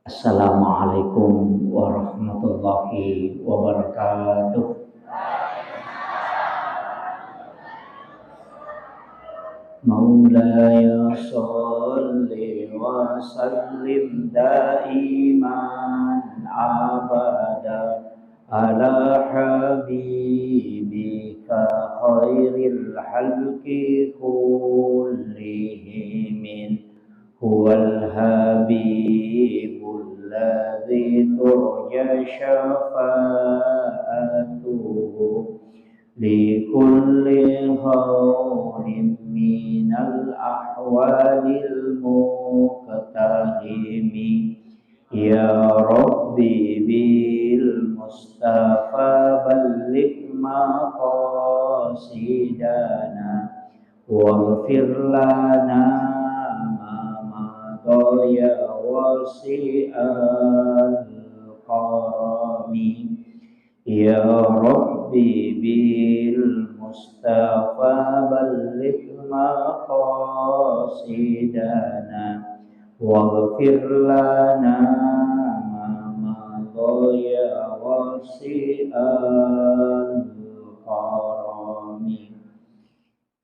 Assalamualaikum warahmatullahi wabarakatuh. Maulaya sholli wa sallim daiman abada ala habibika khairil halqi kullihim. Huwal habibul ladzi turja syafa'atuhu likulli hawlin minal ahwalil muqtahimi. Ya Rabbi bil Mustafa balligh maqasidana waghfir lana ya wasi'al karami. Ya Rabbi bil Mustafa balligh maqasidana waghfir lana ma ya wasi'al karami.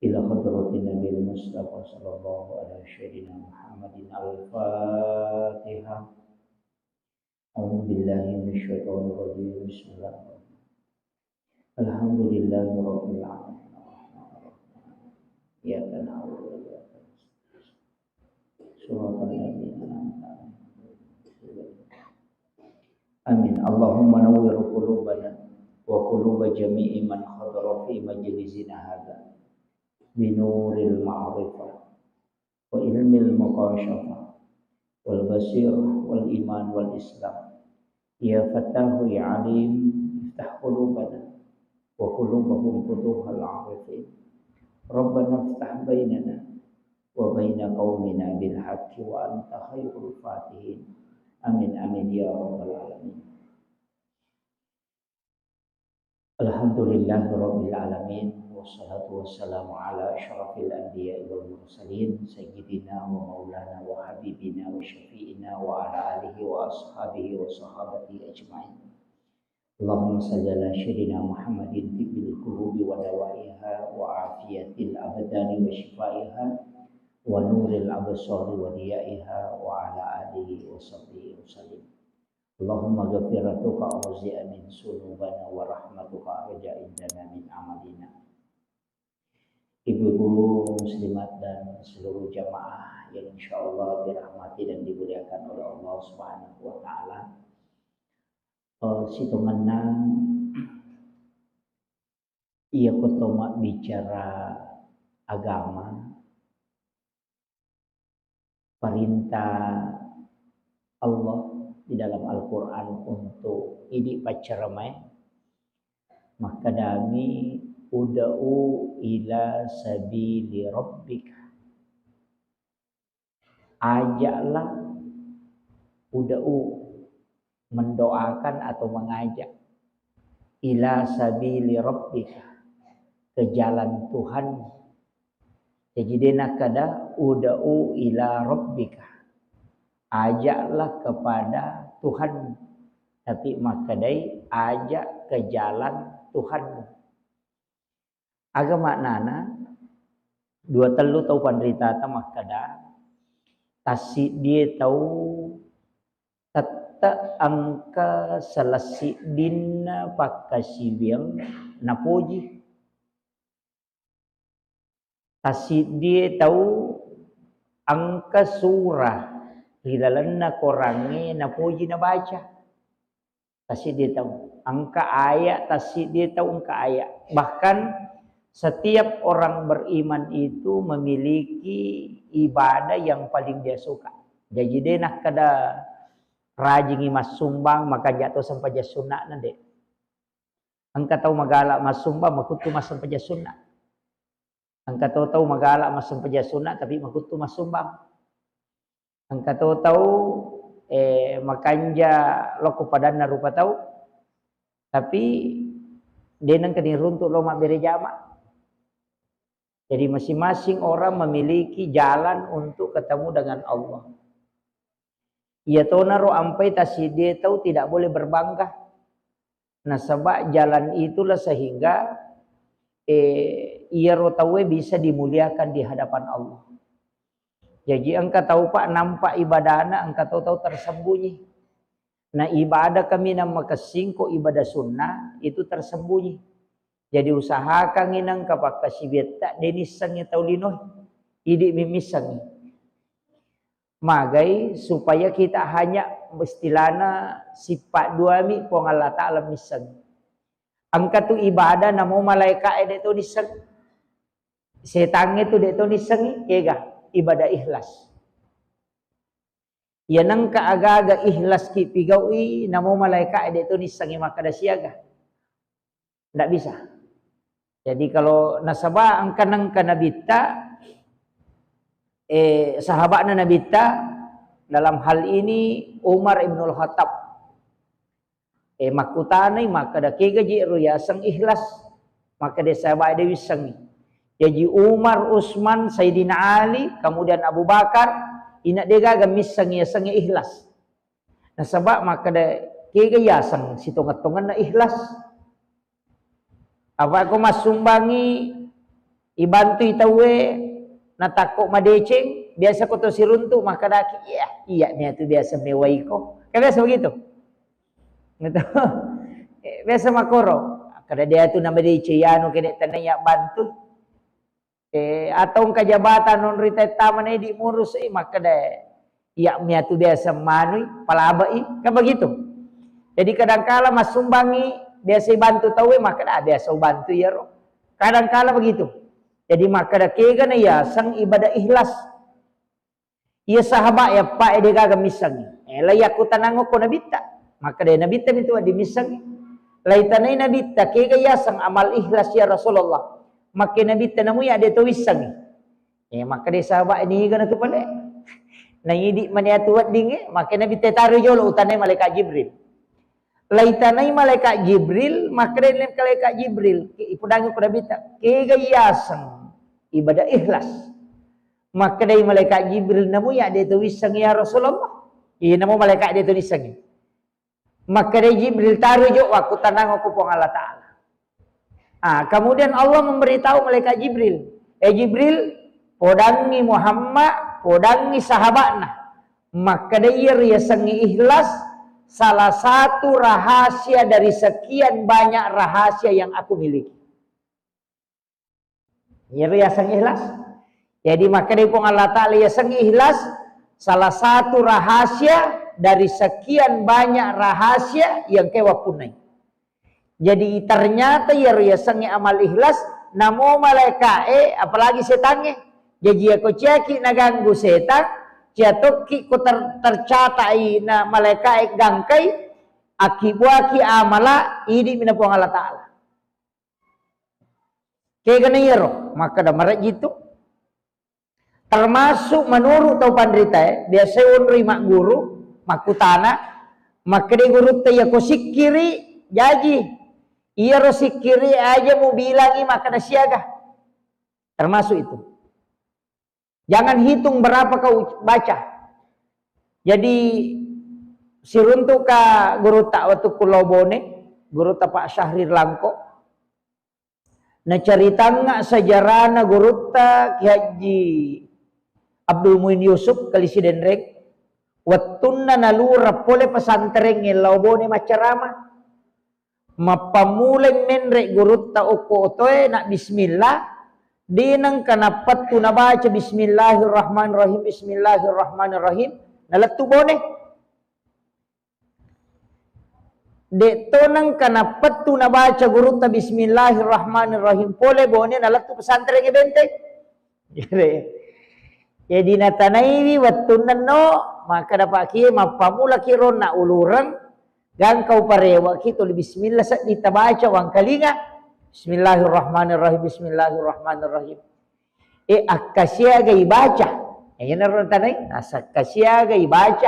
Ila hadratin Nabi Mustafa sallallahu alaihi wasallam Muhammadin al-Fatihah. A'udzu billahi minasyaitonir rajim. Bismillahirrahmanirrahim. Alhamdulillahi rabbil alamin. Iyyaka na'budu wa iyyaka nasta'in. Shiratal ladzina an'amta 'alaihim. Amin. Allahumma nawwir qulubana wa quluba jami'i man hadara fi majlisina hadza binuril ma'rifah wa ilmil muqasyafah wal basir wal iman wal islam. Ya Fattahu ya Alim, iftah qulubana wa qulubahum futuhal arifin. Rabbana iftah bainana wa baina qaumina bil haqqi wa anta khairul fatihin. Amin amin ya rabbal alamin. Alhamdulillahirabbil alamin. Wassalatu wassalamu ala asyrafil anbiya'i wal mursalin sayyidina wa maulana wa habibina wa syafi'ina wa ala alihi wa ashabihi wa sahabati ajma'in. Allahumma salli ala sayyidina Muhammadin tibbil qulubi wa dawaiha wa afiyatil abdani wa shifaiha wa nuril absari wa diyaiha wa ala alihi wa sahbihi wasallim. Allahumma ghafiratuka auzi'a min sunubana wa rahmatuka arja indana min amalina. Ibu-ibu muslimat dan seluruh jamaah yang insyaallah dirahmati dan dimuliakan oleh Allah Subhanahu wa taala. Situmenang ia kutoma bicara agama, perintah Allah di dalam Al-Qur'an untuk ini pacaramai, maka dami uda'u ila sabili rabbika. Ajaklah, uda'u mendoakan atau mengajak, ila sabili rabbika ke jalan Tuhan. Jadi dena kada uda'u ila rabbika, ajaklah kepada Tuhan, tapi makadai ajak ke jalan Tuhan. Agama nana dua telu tahu pandrita ta makada tasi dia tahu tata angka selasi dinna pakasibiang napuji. Tasi dia tahu angka surah lidalanna korangi napuji na baca. Tasi dia tahu angka ayat, tasi dia tahu angka ayat. Bahkan setiap orang beriman itu memiliki ibadah yang paling dia suka. Jadi dia nak kada rajin mas sumbang maka jatuh sampai sunat nanti. Angka tahu magala mas sumbang makutu mas sampai sunat. Angka tahu magala mas sampai sunat tapi makutu mas sumbang. Angka tahu makanja loko padana rupa tahu tapi dia nang kini runtuk lo mak bere jama. Jadi masing-masing orang memiliki jalan untuk ketemu dengan Allah. Ia tahu naro ampai tasi dia tahu tidak boleh berbangga. Nah sebab jalan itulah sehingga ia rotawe bisa dimuliakan di hadapan Allah. Jadi engkau tahu pak nampak ibadah anak engkau tahu tersembunyi. Nah ibadah kami nama kesingko ibadah sunnah itu tersembunyi. Jadi usahakan inang kapak kasibet tak denisangnya tahu linoh. Idik mimisang. Magai supaya kita hanya istilahna sifat dua mi pong Allah Ta'ala misang. Angkat tu ibadah namo malaikat itu nisang. Setan itu itu nisang kega ibadah ikhlas. Ya nang kaaga-aga ikhlas ki pigawi namo malaikat itu nisang maka dah siaga. Tidak bisa. Jadi kalau nasabah angka nang kanabita sahabatnya Nabi ta dalam hal ini Umar Ibnul Khattab makutanai maka dah kegaji ruyasang ikhlas maka dia sahabat dia wisang jadi Umar, Utsman, Sayyidina Ali kemudian Abu Bakar inak dia gaga misang yasang ikhlas nah sebab maka dah kegaji yasang situngat-tungan na ikhlas apa aku masumbangi ibantu itawe natakok madeceng biasa ko to siruntu maka daki iya nya tu biasa mewai ko kan biasa begitu gitu biasa makoro kada dia tu nama deceng anu kene tanaya bantu atau kajabatan non rita taman di murus maka da iya nya tu biasa manui palabai kan begitu jadi kadangkala masumbangi biasa bantu tawe maka da biasa bantu ya ro kadangkala begitu. Jadi maka dah kega na ya sang ibadah ikhlas. Ia sahabat ya pak dia gaga misang. Layak ku tanango ko nabita. Maka dia nabita itu di misang. Laitanai nabita kega ya sang amal ikhlas ya Rasulullah. Maka nabita namu ya dia tu wisang. Maka dia sahabat ini gana tu pale. Na idi mania tuat dinge maka nabita taru jolo utanai malaikat Jibril. Laitanai malaikat Jibril maka dia malaikat Jibril ipudangi ko nabita kega ya sang ibadah ikhlas maka dari malaikat Jibril namu ya dia tulisang ya Rasulullah iya namu malaikat dia tulisang maka dari Jibril taruh jo aku tanang aku pong Allah Ta'ala kemudian Allah memberitahu malaikat Jibril Jibril podangi Muhammad podangi sahabatna maka dia riasangi ikhlas salah satu rahasia dari sekian banyak rahasia yang aku miliki. Ya riasan ikhlas. Jadi maka dari pun Allah Ta'ala riasan ikhlas salah satu rahasia dari sekian banyak rahasia yang kewa punai. Jadi ternyata ya riasan amal ikhlas namo malaikat apalagi setannya. Jadi aku ceki naganggu setan jatuh ku tercatai na malaikat gangkai akibuaki amala idi minapong Allah Ta'ala. Kaya ganayero, maka dah marat gitu. Termasuk menurut tau pandrita biasa unri mak guru, makutana, maka dia guru taya ko sikiri, jaji. Iya ro sikiri aja mau bilangi maka dah siaga. Termasuk itu. Jangan hitung berapa kau baca. Jadi siruntuk ka guru tak waktu kulobone, guru tak Pak Syahrir Langko. Na cerita nga sejarah na guru tak Haji Abdul Muin Yusuf Kalisiden Rek. Wattun na nalura pole pesantren ngelobone macarama. Mapamuleng menrek guru tak uko otoy nak bismillah. Dinang kanapat tu nabaca bismillahirrahmanirrahim bismillahirrahmanirrahim nalatu bone de tonang kanapat tu nabaca guru ta bismillahirrahmanirrahim pole bone nalatu pesantren bente jadi natanaiwi wattunan no maka dapat kiye mapamula kiron na uluran gang kau parewa kito bismillah sa ditabaca wang kalinga bismillahirrahmanirrahim bismillahirrahmanirrahim akasyaga ibaca ayan naron tanay asakasyaga ibaca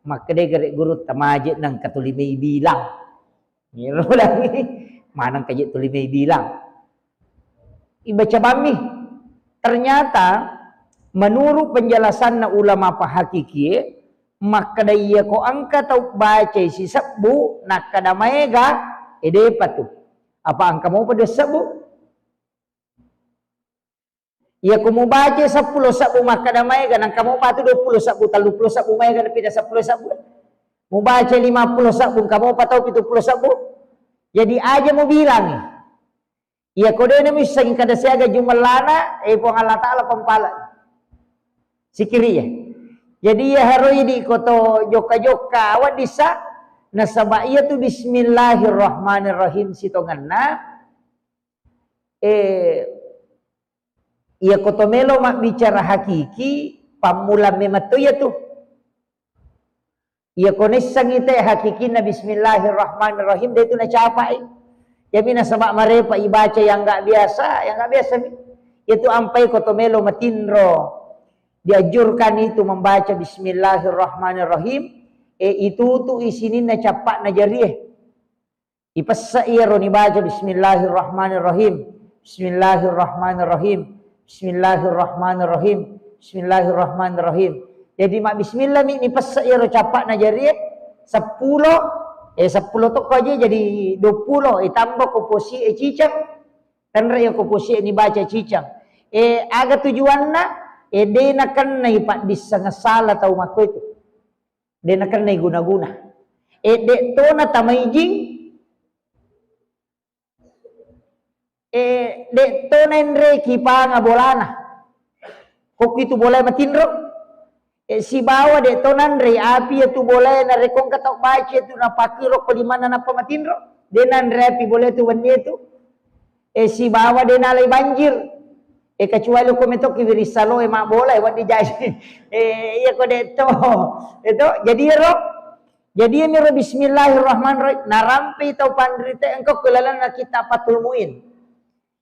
maka de gere guru tamaje nang katulimay bilang ngiro lagi manang kaje tulimay bilang ibaca bami ternyata menurut penjelasan na ulama pahakiki maka daya ko angka tau baca si sabu nakadamay ga ede patu apa angka mo pada sabu ya ko mo baca 10 sabu makadamay ga nang kamo patu 20 sabu 30 sabu may ga pida 10 sabu mo baca 50 sabu kamo patau 70 sabu jadi aja mo bilang ya ko de nami saging kada siaga jumalana po Allah taala pampala sikiri ya. Jadi ya haroi di koto joka-joka awak disa nasaba iya tu bismillahirrahmanirrahim sitonganna iya koto melo mak bicara hakiki pamula memato ya tu iya konesang ite hakiki na bismillahirrahmanirrahim dia tu na capai ya mina sabak marepa ibaca yang enggak biasa itu ampai koto melo matinro diajurkan itu membaca bismillahirrahmanirrahim itu tu isinin na capak na jarieh ipasa iya ro ni baca bismillahirrahmanirrahim bismillahirrahmanirrahim bismillahirrahmanirrahim bismillahirrahmanirrahim jadi mak bismillah ni pasa iya ro capak na jarieh 10 10 tu aja jadi 20 tambah ko posi cicang kan ra ko posi ni baca cicang aga tujuanna dia nakan na ipat bisa ngasala tau mako itu. Dia nakan na guna-guna. De to na tamaijing. De to na enre kipa nga bolana. Kok itu boleh matinro. Si bawa de to nanre api itu boleh na rekong katok baca itu na pakiro ko limana na pamatinro. De nanre api boleh tu wandi itu. Si bawa de nalay banjir. Kecuali ko meto kibiri salo mak bola wat dijadi iya ko deto itu jadi ini ro bismillahirrahmanirrahim narampi tau pandrite engkau kelalan kita patul muin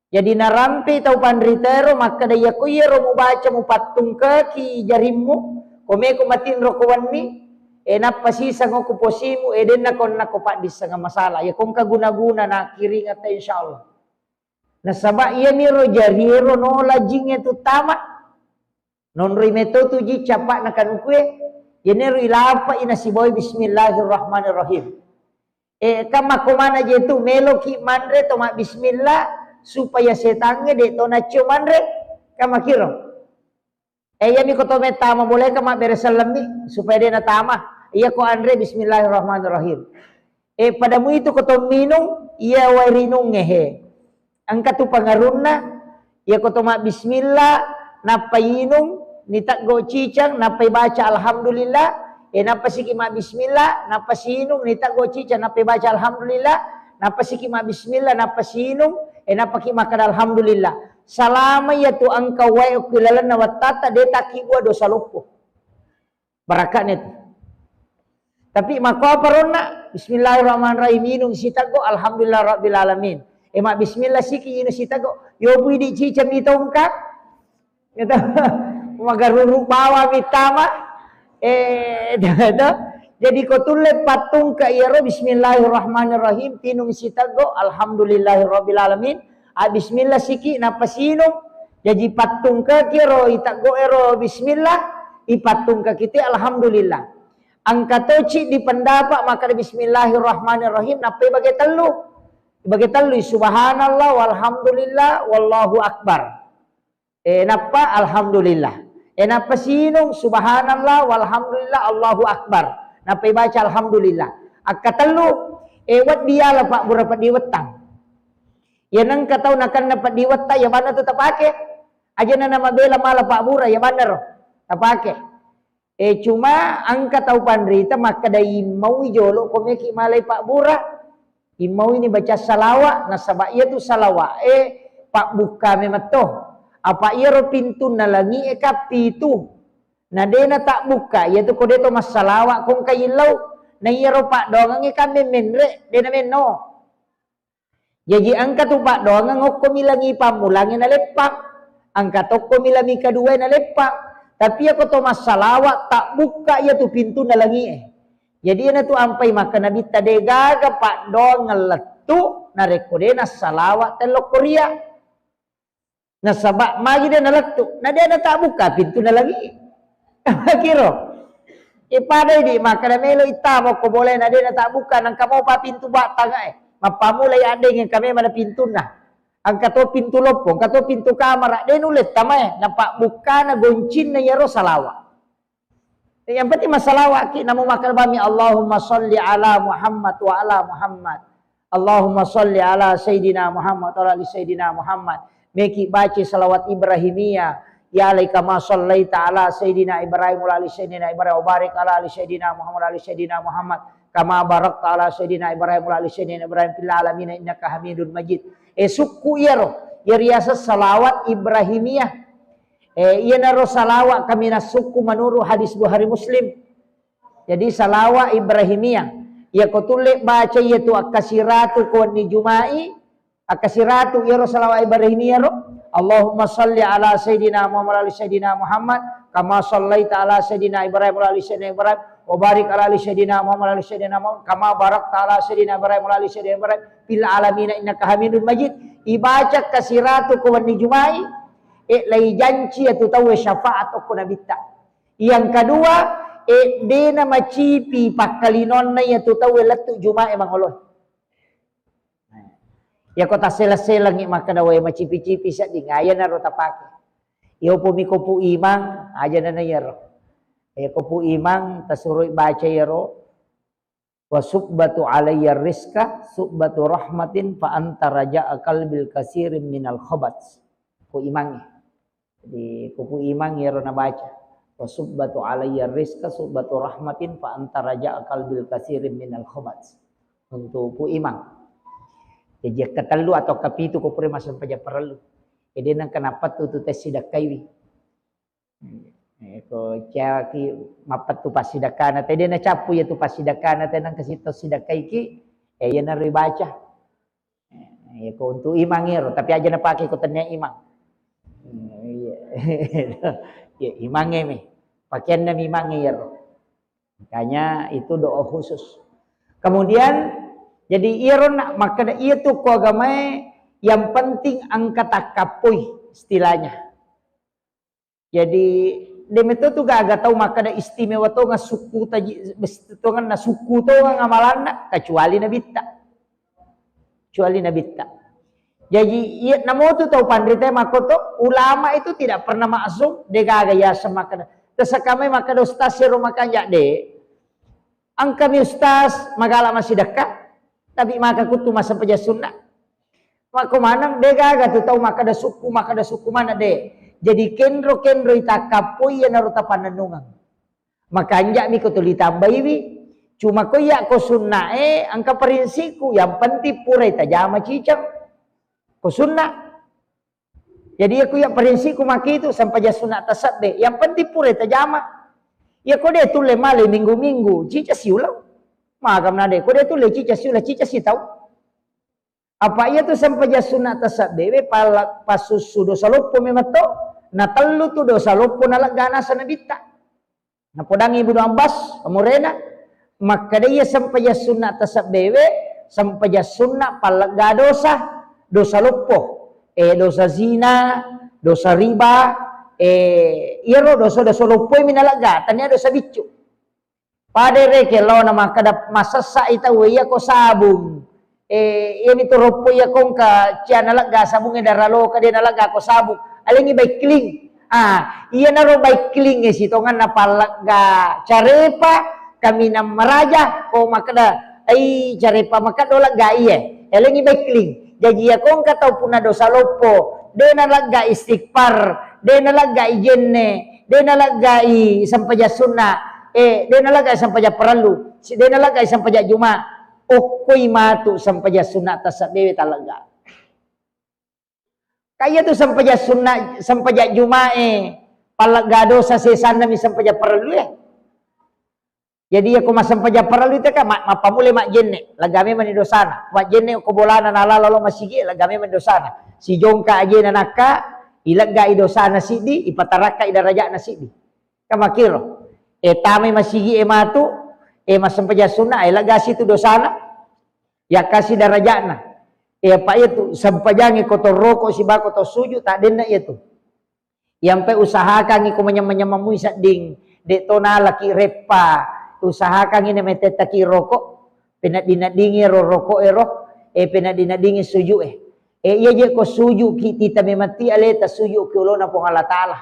jadi narampi tau pandrite ro maka daya ko iya ro mu baca mu patung kaki jarimu kome ko matin ro ko wanni napa sisa ngo ko posimu den na kon na ko pa disanga masalah ya kong kaguna-guna na kiring at insyaallah. Nah sabak iya miro jariro no lajing itu tamat non rimeto tu ji capak nakan kue yenero ilapa ina si boy bismillahirrahmanirrahim kama komana je tu melo ki mandre to mak bismillah supaya setange de to na mandre kama kiro ya mi ko to metama boleh kama beresalami supaya dia na tama iya ko andre bismillahirrahmanirrahim padamu itu ko to minung iya wairinung ngehe angka tu pangarunna ya ko toma bismillah napayinum nitak go cicang napay baca alhamdulillah napasiki ma bismillah napasinum nitak go cicang napay baca alhamdulillah napasiki ma bismillah napasinum napaki makan alhamdulillah salama ya tu angka wae kilalan na watata de taki gua dosa lupu barakat itu tapi mako apa ronna bismillahirrahmanirrahim minum sitago alhamdulillah rabbil alamin mak bismillah siki ina sitago yobu di cicam di tongkat kata magaruru bawa mitama jadi ko tulle patung ka iro bismillahirrahmanirrahim tinung sitago alhamdulillahirabbil alamin bismillah siki napasinum jadi patung ka kiro itago ero bismillah ipatung ka kiti alhamdulillah angkatoci di pendapat maka bismillahirrahmanirrahim napai bagai telu bagi telu subhanallah walhamdulillah wallahu akbar napa alhamdulillah napa sinung subhanallah walhamdulillah allahu akbar napa baca alhamdulillah akatelu wat dia lah pak berapa di wetang ya nang katau nakan dapat di wetang ya mana tu tak pakai aja nama bela malah pak bura ya benar tak pakai cuma angka tau pandrita maka dai mau jolo komeki malai pak bura imau ini baca salawat nasaba iya tu salawat pak buka memato apa iya ro pintu nalangi kapi tu na dena tak buka ya tu kode to mas salawat kong kailau na iya ro pak dongangi kami menre dena menno jadi angka tu pak dongang ngok milangi pamulangi na lepak angka to milangi kedua na lepak tapi aku to mas salawat tak buka ya tu pintu nalangi jadi na tu ampai maka nabi tadegaga pak dong ngeletu na rekodena salawat telok Korea. Na sabak magi dia naletu. Na dia na tak buka pintu na lagi. Kiro. Pada di maka na melo itamo ko boleh na din na tak buka nang kamo pa pintu batang mapamulay ading yang kami mana pintu na. Ang kato pintu lopong, kato pintu kamar, din ulit tamay nampak buka na goncin na yaro salawa. Yang penting masalah ki namu makan bami Allahumma salli ala Muhammad wa ala Muhammad. Allahumma salli ala Sayyidina Muhammad wa ala Sayyidina Muhammad. Meki baca salawat Ibrahimiyah. Ya alaika ma sallaita ala Sayyidina Ibrahim wa ala Sayyidina Ibrahim wa barik ala Sayyidina Muhammad wa ala Sayyidina Muhammad. Kama barakta ala Sayyidina Ibrahim wa ala Sayyidina Ibrahim fil alamin innaka Hamidun Majid. Suku yaro. Yariasa salawat Ibrahimiyah. Ia naro salawat kami nasuku menurut hadis Bukhari Muslim. Jadi salawat Ibrahimiyah. Ia kutulek baca iaitu akasiratu kuwani jumai. Akasiratu ia salawat Ibrahimiyah ro. Allahumma salli ala Sayyidina Muhammad wa ala Sayyidina Muhammad. Kama sallaita ala Sayyidina Ibrahim wa ala Sayyidina Ibrahim. Wa barik ala Sayyidina Muhammad wa ala Sayyidina Muhammad. Kama barakta ala Sayyidina Ibrahim wa ala Sayyidina Ibrahim. Fil alamin innaka Hamidun Majid. Ibaca kasiratu kuwani jumai. Lai janji atau tahu syafaat aku nabita. Yang kedua, dia nama cipi pakalinon na yaitu tahu letuk jumae mangoloy. Ya kota sela-sela ngi maka dawai macipi-cipi sa di ngaya na ro tapake. Iyo pumikopu imang aja na yero. Kopu imang tasuroy baca yero. Wa subbatu alayya rizqa subbatu rahmatin fa anta raja'a qalbil kasirin minal khabats. Ko imang. Jadi kupu imang yero na baca. Wa subbatu alayya rizqa subbatu rahmatin fa anta raja'a qalbil kasirin minal khabats. Untuk pu imang. Jadi ketelu atau kapitu ko pure masam paja perlu. Jadi nang kenapa tu tes sidakai wi. Ko caki mapat tu pasidakana tadi na capu ya tu pasidakana tenang kasito sidakai ki ya na ribaca. Ya ko untuk imang ero tapi aja na pakai ko tanya imang. Ya imange me. Pakaian na imange ero. Makanya itu doa khusus. Kemudian jadi iron maka ia tu ko agama yang penting angkat takapui istilahnya. Jadi demeto tu gak tahu maka ada istimewa tu nga suku taji bestu nga na suku tu nga amalan kecuali nabita. Kecuali nabita. Jadi ia namo tu tahu pandrita makoto ulama itu tidak pernah maksum de gaya sama kada. Tesakame maka ustaz siro makanya de. Ang kami ustaz magala masih dekat. Tapi maka kutu masa peja sunnah. Maka manang dega tu tahu maka ada suku mana de. Jadi kendro ita kapoi yang naruta pananungang. Maka anja mi kutu ditambahi wi. Cuma ko ya ko sunnah angka perinsiku yang penting pura ita jama cicang. Ko sunnah. Jadi aku ya perinsiku maki itu sampai ja sunnah tasabbe. Yang penting pura ita jama. Ya ko de tule male minggu-minggu cica siulau. Magam nade ko dia tu le cica si tahu apa ia tu sampai ja sunat tasabbe pasus dosa lupa memato na telu tu dosa lupa na lagana sanabita na podangi Ibnu Abbas amurena maka dia sampai ja sunat tasabbe sampai ja sunat palaga dosa lupa dosa zina dosa riba iro dosa lupa minalaga tanya dosa bicu. Pada reke lo nama kada masasa ita weya ko sabung. Ini tu ropo ya kong ka cia nalaga sabung daralo ka dia nalaga ko sabung. Alingi baik kling. Iya naro baik kling si tongan na palaga carepa kami na maraja ko makada carepa makado laga iya. Alingi baik kling. Jadi ya kong ka tau puna dosa lopo. De nalaga istighfar, de nalaga ijenne, de nalaga sampai sunna. Dia nalaga sampai ja perlu. Dia nalaga sampai ja juma. Okoi matu sampai ja sunat tasabbe talaga. Kaya tu sampai ja sunat sampai ja juma palaga dosa sesana mi sampai ja perlu ya. Jadi aku mas sampai ja perlu itu kan mapamule mak jenne lagame mani dosana. Mak jenne ko bolana nala lolo masigi lagame mani dosana. Si jongka aje nanaka ilaga idosana sidi ipataraka idaraja na sidi. Kamakiro. Tami masigi ematu masampaja sunnah lagasi tu dosana ya kasih darajana apa itu sampajangi kotor rokok si bako to sujud tak dena itu yang pe usahakan iku menyamamui sading Dek tona laki repa. Usahakan ini metetaki rokok. Penadinadingi rokok penadinadingi suju iya je ko suju kita memati aleta suju ke ulona pong Allah Ta'ala.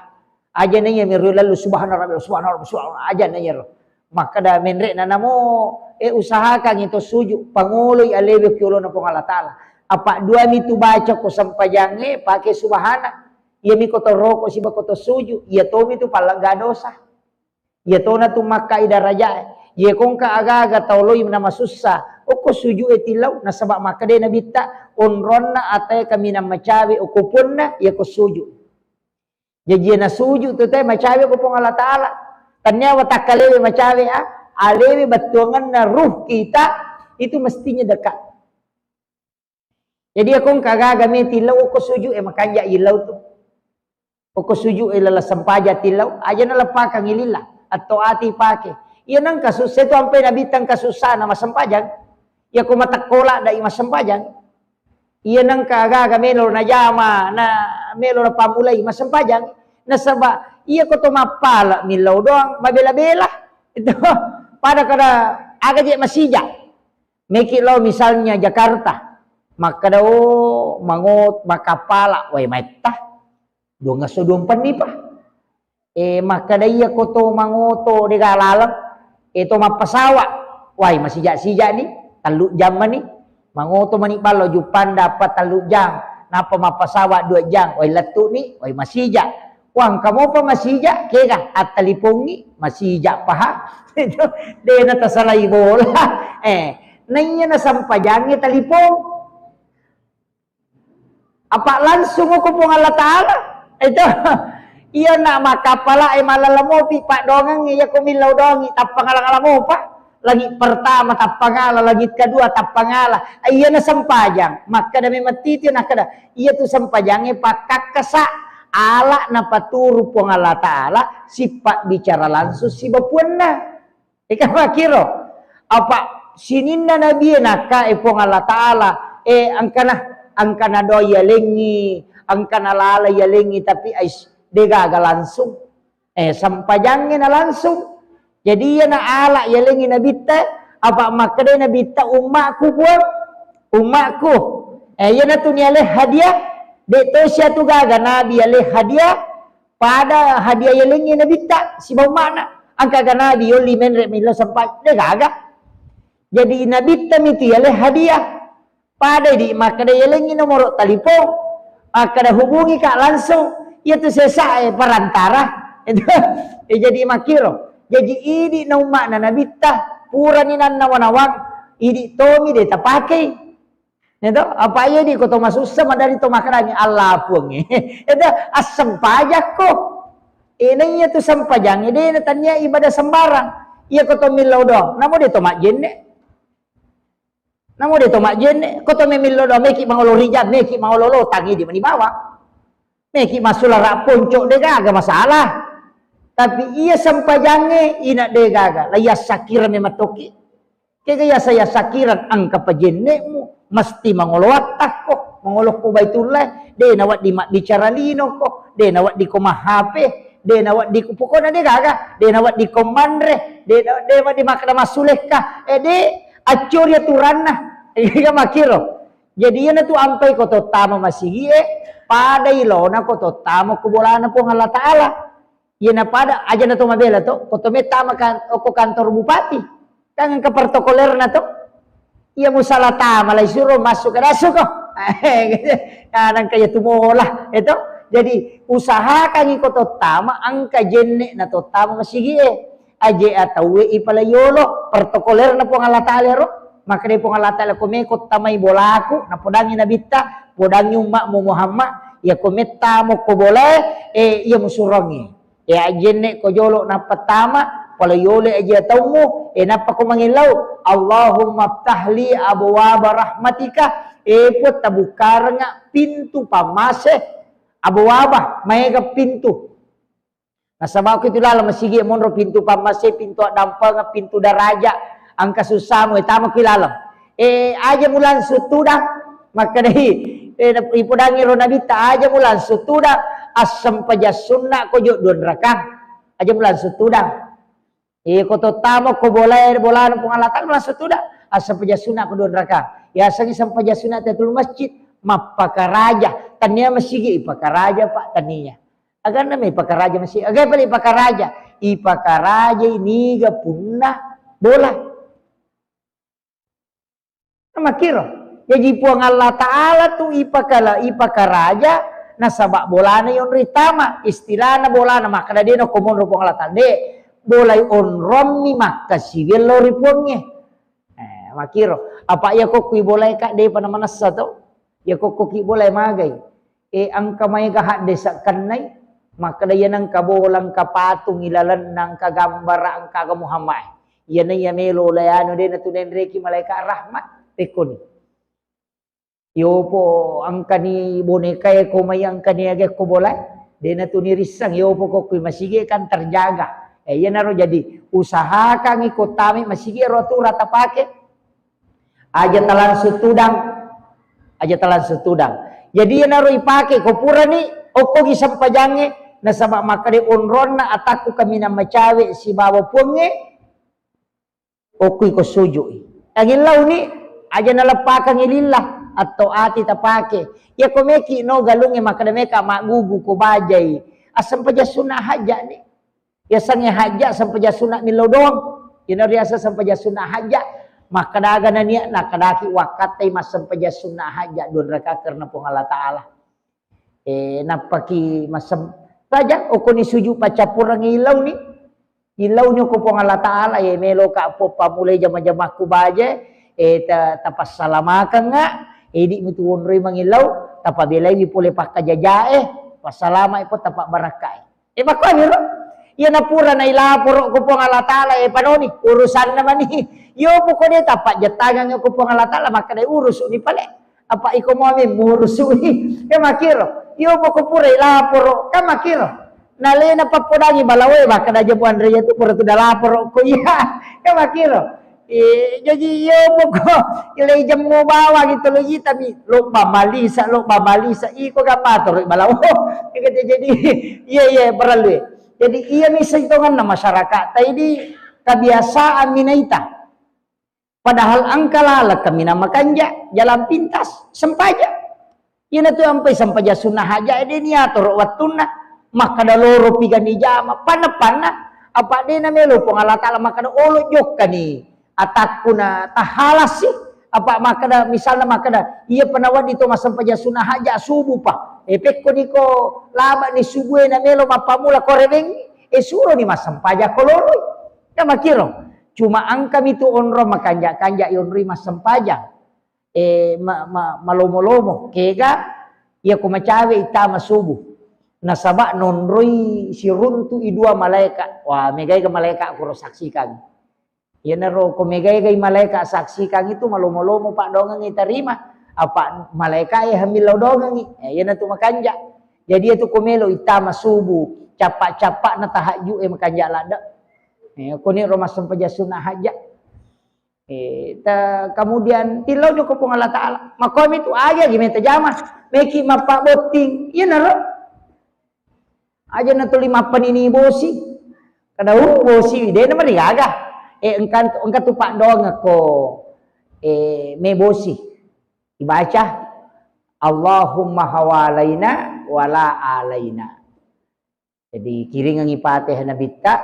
Aja nanya miru lalu subhanallah aja nanya maka da menrek na namo usahakan itu suju panguloy alebe ke ulona pong Allah Ta'ala. Apa dua mitu baca ko sampajange pakai subhana. Iya mi koto rokok siba koto suju. Iya tomi tu palang dosa. Iya tona tu makai daraja. Iya kong ka aga-aga tauloy nama susah. Oko suju etilaw nasabak makade na bitta onronna atay kami na macawi o kupon na iya ko suju. Jadi na suju tu tay macawi ko pong Allah Ta'ala. Tanya watakalewe macawi alewe batuangan na ruh kita itu mestinya dekat. Jadi akong kagaga me tilaw oko suju makanya ilaw tu. Oko suju ilala sampaja tilaw aja na lapakang ilila atau ati pake. Iyan ang kasus ito ang pinabitang kasusa na masampajan. Iya ko matakola da masampajan. Iyan ang kagaga melo na yama na melo na pamulay masampajan. Nasaba iya ko tumapala milaw doang mabela-bela. Ito pada kada aga je masija. Mekilaw misalnya Jakarta. Maka daw mangot makapala way maita. Doon nga sudong panipa. Maka da iya ko to mangoto di kalalang. Ito mapasawa. Way masija-sija ni. Taluk jam ni. Mangoto manipalo jupan dapat taluk jam. Napa mapasawa 2 jam. Way latu ni. Way masija. Wang kamu pa masija. Kaya at talipong ni. Masija pa ha. Di na tasalay bola. Nanya na sampajangi talipong. Apa langsung ko pong Allah Ta'ala. Ito. Iya na makapala malalamopi pak dongang iya kumilaw dongi tapangala mo pa. Langit pertama tapangala, langit kedua tapangala. Iya na sampajang. Maka dami matiti na kada. Iya tu sampajangnya pakak kasa ala na paturu pong Allah Ta'ala sifat bicara langsung si bapuan na. Ika makiro. Apa sininna nabi naka pong Allah Ta'ala angkana doya lengi, angkana lala ya lengi tapi ais degaga langsung. Sampajangnya na langsung. Jadi ya na ala ya lengi na bitta. Apa makade na bitta umakku buat. Umakku. Ya na tu niale hadiah. Deto siya tu gaga nabi ale hadiah. Pada hadiah ya lengi na bitta. Si bau mana. Angka ga nabi yoli menre milo sampaj. Degaga. Jadi na bitta miti ale hadiah. Pada di makade ya lengi nomor telepon. Makada hubungi kak langsung. Itu selesai perantara. Itu jadi makiro. Jadi ini na umak na nabita. Pura ni nan nawanawang. Ini tomi de tapakai. Itu apa ya di koto masusah madari to makarani Allah pun. Itu asam pajak ko. Ini itu sampajang. Ini tanya ibadah sembarang. Ia koto milau dong. Namun dia tomak jenne. Namun dia tomak jenne. Koto milau dong. Meki mangolo rijab. Meki mangolo tangi di bawah. Meki masulah poncok dega agak masalah. Tapi ia sampajangnya ina dega agak. Laya sakiran mematoki. Kaya saya sakiran angka pajennemu. Mesti mangolowat ko. Mangolok ko baitullah. De nawat di bicara lino ko. De nawat di komahape. De nawat di pokoknya dega agak. De nawat di komandre. De nawat di makna masuleh ka. De acur ya turana. Ika makiro. Jadi yan na tu ampay ko to tama masigi pada ilona ko to tama ko bola na po ng Allah Ta'ala. Yan na pada aja na to mabela to. Ko to may tama kan o ko kantor bupati. Kangang kapartokoler na to. Iya mo sala tama lay suro masuk karaso ko. Kanang kaya tumola. Ito. Jadi usahakan ko to tama ang kajenne na to tama masigi aje atawe ipalayolo partokoler na po ng Allah Ta'ala ro. Maka dia pun Allah Ta'ala kumekot tamay bola aku na podangi nabita podangi umak mo Muhammad ya kumeta mo ko boleh iya musurangi ya jenne ko jolo na pertama pala yole aja taumu napa ko mangilaw Allahumma ftahli abwaaba rahmatika po tabukar nga pintu pamase abwaaba maega pintu nasaba ko itulala masigi monro pintu pamase pintu dampa nga pintu daraja angka susah mo tama kilala aja mulan sutuda maka dahi ipudangi ro nabita aja mulan sutuda asam paja sunna ko jo don rakang aja mulan sutuda Ko totamo ko boleh bola pung Allah Ta'ala langsung tu dah. Asam pajasuna ko 2 rakaat. Ya sangi sam pajasuna tetul masjid mapakaraja. Tania masigi ipakaraja Pak tania. Agar na may pakaraja masigi. Agar pala ipakaraja. Ipakaraja ini ga punna bola. Makiro. Jadi puang Allah Ta'ala tu ipakaraja nasabak bola na yon ritama. Istilah na bola na makada dia no komon puang Allah Ta'ala. Boleh onrom mi maka sivil lo ripuangnya. Makiro. Apa ya kok kui boleh kak de pada manasa tu? Ya kok ki boleh magai. Angka may gahat de sa kanay. Maka da yan ang kabolang kapatung ilalan ng kagambara ang kagamuhamay. Yan na yan elo layano de na tunen reki malaika rahmat. Tekoni. Yo po ang kani boneka ko may ang kani agak ko boleh. De na tunirisang yo po ko kui masige kan terjaga. Yan naro jadi usaha kang ikut tami masige rotu rata pake. Aja talan setudang. Jadi yan naro ipake ko pura ni oko gisam pajange na sama makade onron na ataku kami na macawe si bawa punge oko ko sujui. Ang ilaw ni aja nalapakang ilillah atau ati tapake. Ya komeki no galunge makade meka magugu ko bajay. Asam paja sunah haja ni. Ya sangnya haja sampai sunah nilaw doang. Yan riasa sampai sunah haja. Maka daga na niya nakadaki wakatay mas sampai sunah haja 2 rakaat karena pung Allah Ta'ala. Napaki masam saja o ni suju pacapurang ilaw ni. Ilaw nyo ko pung Allah Ta'ala melo ka po pamulay jama-jama ko baje tapas salamakan nga di mo tuwon rin mangilaw tapabilay di puli pakajajae pasalama ipo tapak barakay. Bakwan yun yan na pura na ilapuro ko pong Allah Ta'ala panoni urusan naman ni yo po ko dito tapak jatagan ko pong Allah Ta'ala maka na urus ni pala apa iko mo amin murusu ni kamakiro yo po ko pura ilapuro kamakiro nali na papudangi balawe maka na jabuan reya tu pura tu dalapuro ko iya kamakiro jadi yo po ko ilay jam mo bawa gitu lagi tapi lo bamalisa iko kapator balawo jadi iya berlalu. Jadi iya misa hitungan na masyarakat. Tadi kebiasaan minaita. Padahal angkalala kami na makanja jalan pintas sempaja. Yan na to ampay sempaja sunah haja edi niatur watuna maka daloro pigan ni jama pana apa de na melo pong Allah Ta'ala maka olo jok kani atakku na tahalas sih apa maka da misalnya maka da iya penawad itu mas sempaja sunah haja subuh pa. Epek ko niko laba ni subuhe na melo mapamula koreweng suro ni masampaja koloroy na makiro cuma ang kami tu onro makanja yon ri masampaja malomo kega ya kumacawe itama subuh nasaba nonroy si runtu idua malaika wah megay ka malaika ko saksikan yan naro kumegay kay malaika saksikan itu malomo pak dongang itarima apa malaika hamilaw dongang yan na tu makanja jadi itu kumelo itama subuh capak-capak na tahajud makanja lada kuni rumah sampaja sunah haja kemudian tilau nyo ko pong Allah Ta'ala makom itu aja gimana tajama meki mapak boting yan naro aja na tuli mapan ini bosi kada bosi de na marigaga engkan tu pak dong ko me bosi dibaca Allahumma hawalaina wala alaina. Jadi kiring ang ipatih na bitta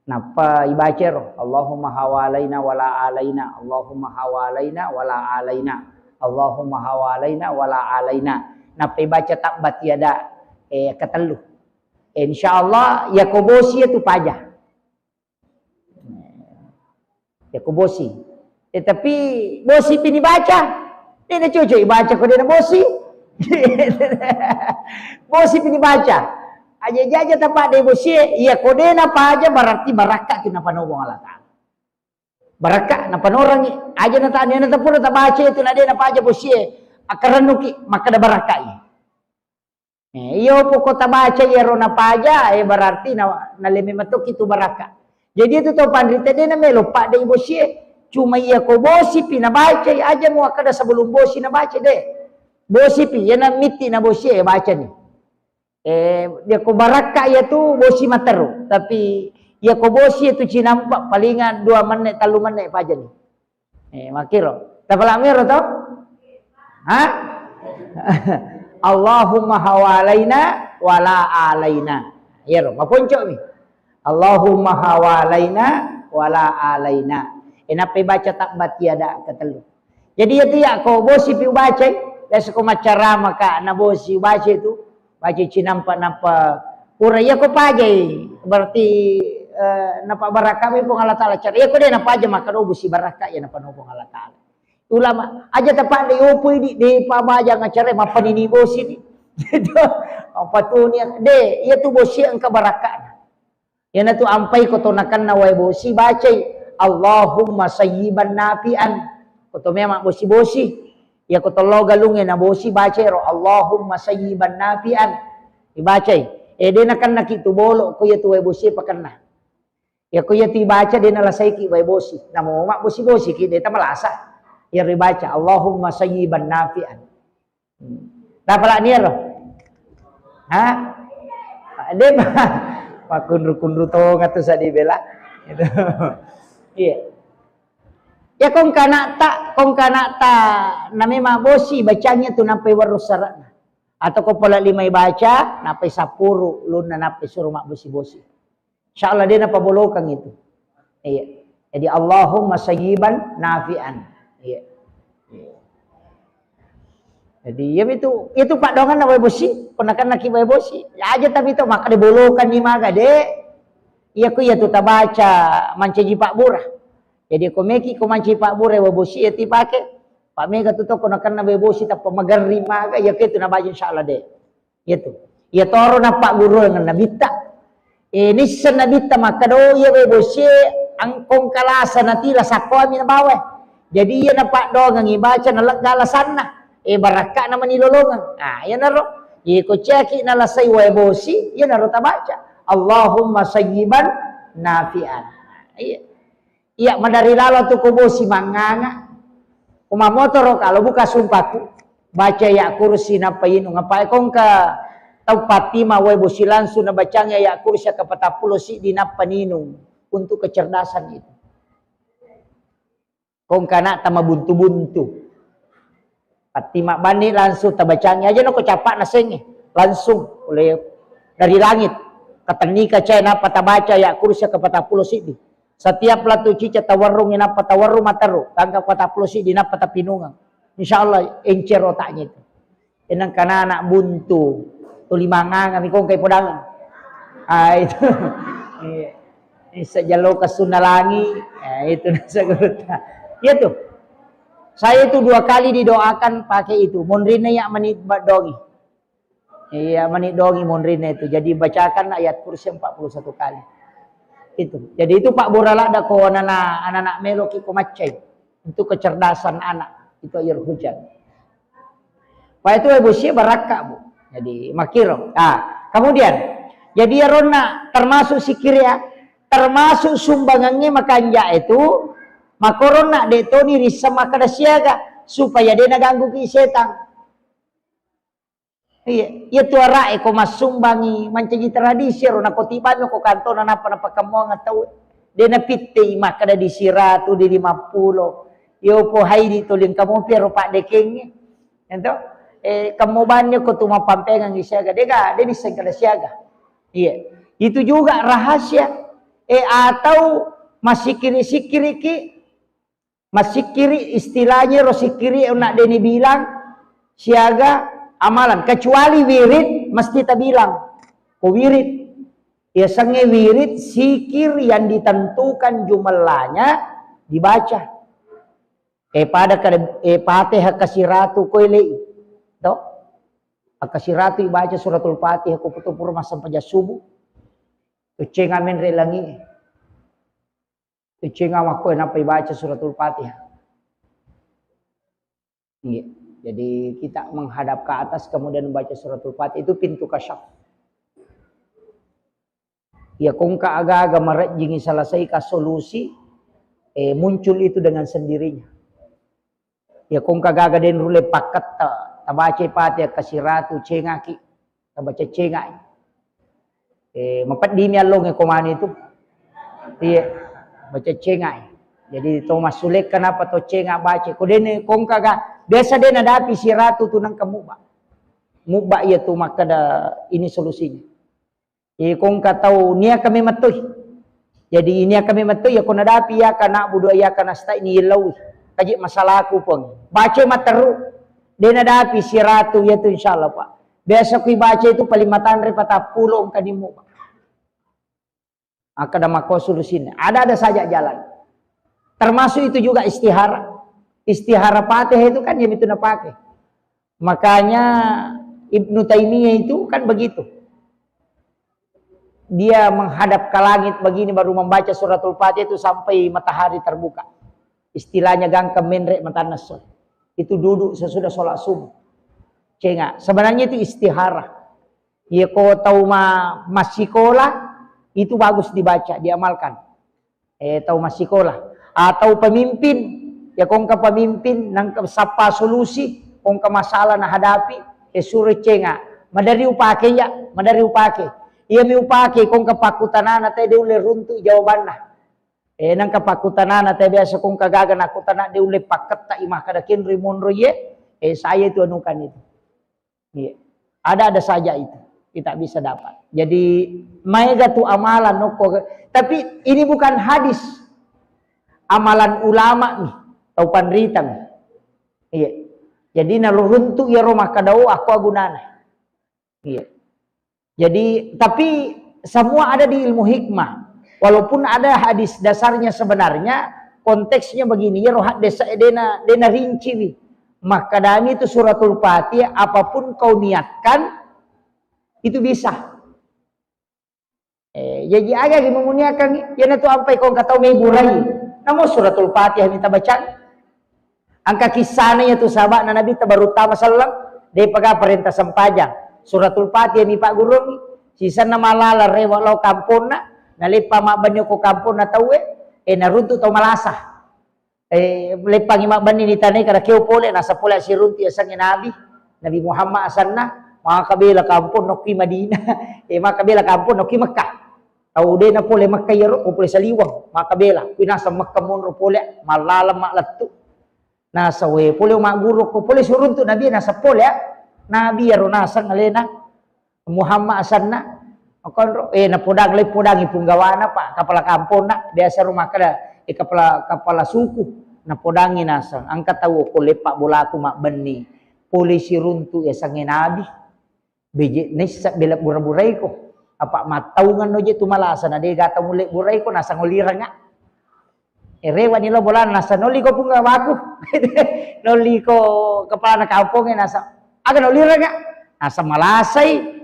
napa ibaca ro Allahumma hawalaina wala alaina Allahumma hawalaina wala alaina Allahumma hawalaina wala alaina napa ibaca takbat tiada ketelu insyaallah yakobosi itu pajah yakobosi tapi bosi pini baca dia na cucu baca ko dia na bosi bosi pini baca aja tempat dia bosi iya kode na pa aja berarti barakat tu na panobong Allah Ta'ala barakat na panorang aja na tanya na tapura ta baca itu na dia na pa aja bosi akaranuki maka da barakat iyo po ko ta baca iro na pa aja berarti na lemi matuk itu barakat jadi itu to pandrita dia na melo pa dia bosi cuma iya ko bosi pi na baca aja mo kada sebelum bosi na baca deh bosi pi yana miti na bosi baca ni dia ko baraka ya tu bosi materu tapi Ya ko bosi itu cinampak palingan 2 menit 3 menit aja nih. Makiro. Tapala miro to? Ha? Allahumma hawalaina wala alaina. Ya, mapunco ni. Allahumma hawalaina wala alaina. Enape baca takbat tiada ketelu. Jadi itu ya ko bosi pi baca, desa ko macara maka na bosi baca itu, baca cinampa napa pura ya ko pajai. Berarti napa baraka mi pong Allah Taala cara. Ya ko de napa aja maka do bosi baraka ya napa no pong Allah Taala. Ulama aja tepat di upui di pamaja ngacare mapanini bosi ni. Gitu. Apa tu ni de, ya tu bosi angka baraka. Ya na tu ampai ko tonakan na wai bosi baca Allahumma sayyiban nafian. Ko to memang bosi. Ya ko to logalunge na bosi baca ro Allahumma sayyiban nafian. Dibaca. De na kan nakitu bolo ko ya tu wai bosi pakanna. Ya ko ya ti baca de na lasai ki wai bosi. Namo mak bosi ki de ta malasa. Ya dibaca Allahumma sayyiban nafi'an. Dapat ni roh. Ha? Ade pak kunru to ngatu sa di bela. Gitu. Iya. Ya kong kana ta na memang bosi bacanya tu nampai warusarana. Atau ko pala limay baca nampai 10 lun na nampai suruh mak bosi. Insyaallah dia napa bolokang itu. Iya. Jadi Allahumma sayyiban nafi'an. Iya. Jadi ya itu pak dongan na way bosi, ponakan naki way bosi. Ya aja tapi itu maka dibolokan ni maga de. Iya ku ya tu tabaca mancaji pak burah. Jadi ko meki ko manci pak burah way bosi ya ti pake. Pak mega tu to ponakan na way bosi ta pamagari maga ya ke tu na baca insyaallah de. Itu. Ya toro na pak guru dengan nabita. Ini sen nabita maka do ya way bosi angkong kalasa natila sakwa mi na bawe. Jadi ia nampak doang ngibaca nalak galasan na. Baraka naman nilolongan. Yan na ro. Ko ceki nalasay way bosi, yan na ro tabaca. Allahumma sayyiban nafi'an. Iya madari lalo tu ko bosi manganga. Kumamoto ro kalau buka sumpahku. Baca ya kursi na payino ngapai kong ka tau patima way bosi langsung na bacanya ya kursi ka 40 si di na paninong untuk kecerdasan itu. Kong kana tama buntu-buntu. Pati mak bani langsung tabacangnya aja no ko capak nasenge. Langsung oleh dari langit. Katani ka cena patabaca ya kursi ke 40 sidi. Setiap latu cica tawarrung ina patawarrung mataru. Tangka 40 sidi na patapinungan. Insyaallah encer otaknya itu. Enang kana anak buntu. Tulimangan kami kong kay podang. Itu. Sejalo ke sunalangi. Itu nasa geruta. Ya tuh, saya itu 2 kali didoakan pakai itu. Monrina ya menit dongi. Iya menit dongi monrina itu. Jadi bacakan ayat kursi 41 kali. Itu. Jadi itu Pak Borala ada ko anak-anak meloki ko macai untuk kecerdasan anak. Itu air hujan. Pak itu ibu sih baraka bu. Jadi makiro. Kemudian jadi rona termasuk sikiria, termasuk sumbangannya makanya itu. Makorona de toni risa makada siaga supaya dia naganggu ki setan. Iya tu ara ko masumbangi mancaji tradisi rona ko tibanyo ko kantona napa kamu ngatau. Dia na pitte makada di siratu di 50. Yo po haidi tolin kamu pero pak dekeng. Ento kamu banyo ko tumapampengan siaga dega dia bisa kada siaga. Iya. Itu juga rahasia. Atau masih kiri-kiri ki masih kiri istilahnya rosi kiri nak deni bilang siaga amalan kecuali wirid mesti tak bilang ko wirid ya sange wirid sikir yang ditentukan jumlahnya dibaca pada Fatihah kasiratu koilei to kasiratu dibaca suratul Fatihah ko putupur sampai subuh to cengamen relangi Cenga mako napa baca suratul Fatihah. Iya. Jadi kita menghadap ke atas kemudian membaca suratul Fatihah itu pintu kasyaf. Ya kong ka aga-aga marajingi selesai ka solusi muncul itu dengan sendirinya. Ya kong ka aga den rule pakat ta baca Fatihah kasiratu cengaki ta baca cengai. Mapat di mi allong komani itu Iya, baca cengak. Jadi Thomas Sulek kenapa to cengak baca? Kau dene kong kaga biasa dene ada api si ratu tu nang kamu ba. Muba ia tu maka ada ini solusinya. Kong tahu nia kami matui. Jadi ini kami matui ya kau ada api ya kana budu ya kana sta ini lau. Kaji masalah aku pun. Baca materu. Dene ada api si ratu ya tu insyaallah Pak. Biasa kui baca itu palimatan repata pulong kanimu. Akan ada mako solusinya. Ada saja jalan. Termasuk itu juga istihara. Istihara patih itu kan yang itu nak pakai. Makanya Ibnu Taimiyah itu kan begitu. Dia menghadap ke langit begini baru membaca suratul Fatihah itu sampai matahari terbuka. Istilahnya gangkem menrek matanas. Itu duduk sesudah sholat subuh. Cengak. Sebenarnya itu istihara. Ya kau tahu masih sekolah itu bagus dibaca, diamalkan. Tahu masih sekolah. Atau pemimpin, ya kong ka pemimpin nang sapa solusi, kong ka masalah na hadapi, suruh cenga. Madari upake ya, madari upake. Iya mi upake kong ka pakutanana te de ule runtu jawabanna. Nang ka pakutanana te biasa kong kagagan aku tanah de ule paket ta imah kada kinri monro ye, saya itu anukan itu. Iya. Ada saja itu. Kita bisa dapat. Jadi maiga tu amalan noko. Tapi ini bukan hadis. Amalan ulama nih, atau panrita nih. Iya. Jadi naluruntu ya rumah kadau aku agunana. Iya. Jadi tapi semua ada di ilmu hikmah. Walaupun ada hadis dasarnya sebenarnya konteksnya begini ya rohat desa dena rinci nih. Maka dani itu suratul Fatihah apapun kau niatkan itu bisa. Jadi agak memuniakan ya itu sampai kau kata me burai. Namun suratul Fatihah minta baca. Angka kisahnya itu sahabat Nabi tabarut sallam dia pakai perintah sempajang. Suratul Fatihah ni Pak Guru ni sisa nama lala rewa lau kampuna nalipa mak banyo ko kampuna tahu naruntu tau malasah. Lepang mak bani ni tanai kada keu pole nasa pole si runti asang Nabi Muhammad asanna maka kabila kampun noki Madinah maka kabila kampun noki Mekah. Tahu dia na pole Makkah yaro ko pole saliwang maka bela pinasa Makkah monro pole malalam mak latu nasa we pole mak guru ko pole suruntu nabi nasa pole nabi yaro nasa ngalena Muhammad asanna kon na podang le podang ipunggawana Pak kepala kampung nak biasa rumah kada kepala suku na podangi nasa angkat tahu ko lepak bola aku mak beni polisi runtu ya sange nabi beje nisa bela burai ko apa mataungan noje tu malasan ade gata mulai burai ko nasa ngolira nga rewa nilo bola nasa noli ko pun aku noli ko kepala na kampung nasa aga nolira nga nasa malasay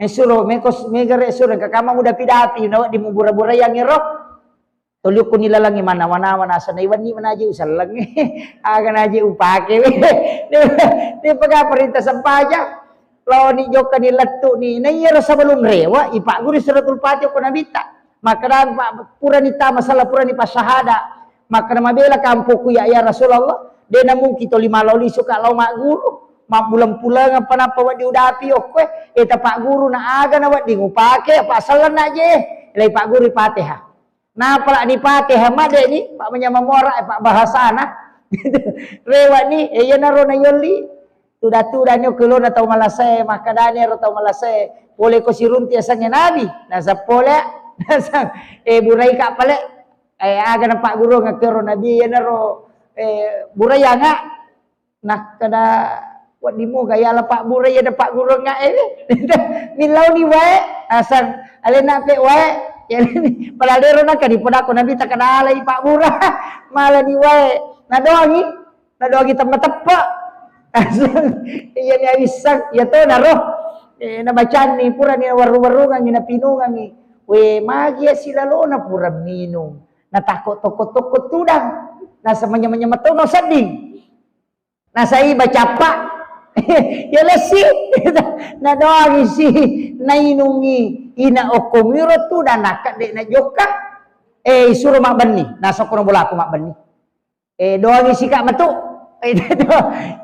suruh mekos megare suruh kakama muda pidapi nawa di mubura-burai yang iro tuli ko nilalangi mana nasa na iwan ni manaji usalang aga naji upake di pagka perintah sampaja law ni joka ni latu ni nayira sa balong rewa ipa guri suratul Fatihah ko nabita maka pura ni ta masalah pura ni pasahada maka mabela kampo ku ya Rasulullah de namung kito lima loli suka law mak guru mak bulang-pulang apa napa wa diudapi okwe eta pak guru na aga na wa di ngupake apa salan na je lay pak guru Fatihah na pala ni Fatihah made ni pak menyamamora pak bahasana rewa ni ya naro na yoli tuda nyo kulo na tau malasay makadani ro tau malasay pole ko sirunti asangnya nabi nasa pole nasa buray ka pale aga na Pak Guru ngakero nabi ya naro buray nga nak kada wat dimo gaya la Pak buray ada Pak Guru nga milaw ni wae asang alena pe wae ya ni paladero na kadi poda ko nabi takanalay Pak Bura mala ni wae na doangi tepa iya ni awisak ya to naro nabacaan ni pura ni waru-warungan ni napinungan ni we magia sila lo na pura minum natakot tokot tudang nasa manya mato no sading nasa iba capa ya lesi na doang isi nainungi ina okomiro tu dan nakat de na joka suruh mak bani nasa kono bola aku mak bani doang isi kak matu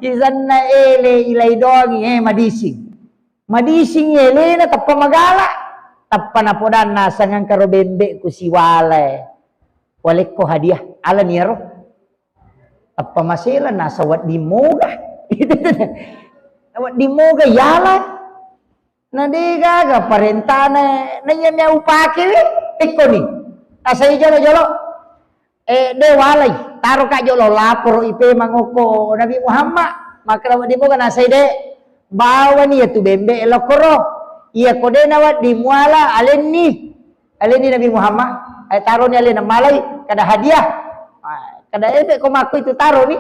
isan na ele ilay doang madising ele na tapamagala tapana podan nasangan karo bembe ku si wale ko hadiah ala niro apa masela nasa wat dimoga wat dimoga yala na diga ga parentana na nya upake iko ni asa jolo de walay taro ka jolo lapor ipe mangoko Nabi Muhammad maka wat dimoga nasa de bawa ni tu bembe elokoro iya kode nawat dimuala alen ni Nabi Muhammad taruh ni alen malai kada hadiah kada ebe ko mako itu taruh ni